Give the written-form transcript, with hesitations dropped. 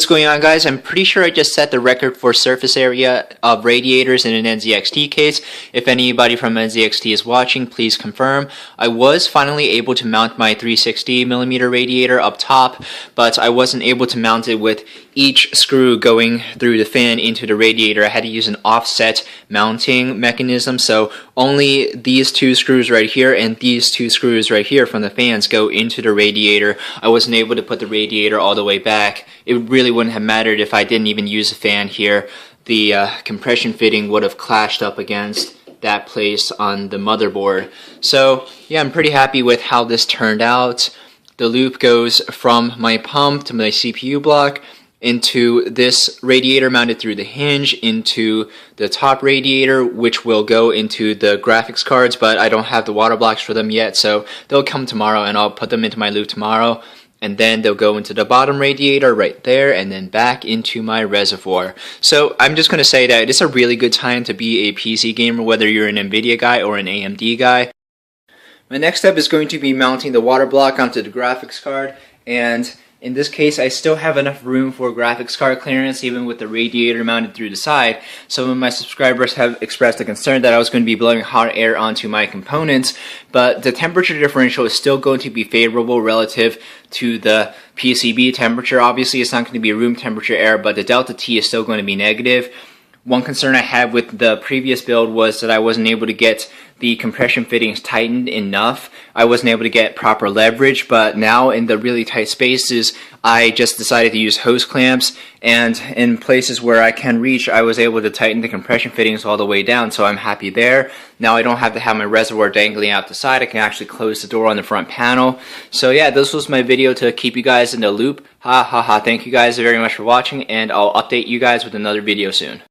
going on, guys? I'm pretty sure I just set the record for surface area of radiators in an NZXT case. If anybody from NZXT is watching, please confirm. I was finally able to mount my 360mm radiator up top, but I wasn't able to mount it with each screw going through the fan into the radiator. I had to use an offset mounting mechanism, so only these two screws right here and these two screws right here from the fans go into the radiator. I wasn't able to put the radiator all the way back. It really wouldn't have mattered if I didn't even use a fan here. The compression fitting would have clashed up against that place on the motherboard. So yeah, I'm pretty happy with how this turned out. The loop goes from my pump to my CPU block into this radiator mounted through the hinge into the top radiator, which will go into the graphics cards, but I don't have the water blocks for them yet, so they'll come tomorrow and I'll put them into my loop tomorrow. And then they'll go into the bottom radiator right there and then back into my reservoir. So I'm just going to say that it's a really good time to be a PC gamer, whether you're an Nvidia guy or an AMD guy. My next step is going to be mounting the water block onto the graphics card, and in this case I still have enough room for graphics card clearance even with the radiator mounted through the side. Some of my subscribers have expressed a concern that I was going to be blowing hot air onto my components, but the temperature differential is still going to be favorable relative to the PCB temperature. Obviously it's not going to be room temperature air, but the delta T is still going to be negative. One concern I had with the previous build was that I wasn't able to get the compression fittings tightened enough. I wasn't able to get proper leverage, but now in the really tight spaces I just decided to use hose clamps, and in places where I can reach I was able to tighten the compression fittings all the way down, so I'm happy there. Now I don't have to have my reservoir dangling out the side. I can actually close the door on the front panel. So yeah, this was my video to keep you guys in the loop. Ha ha ha. Thank you guys very much for watching, and I'll update you guys with another video soon.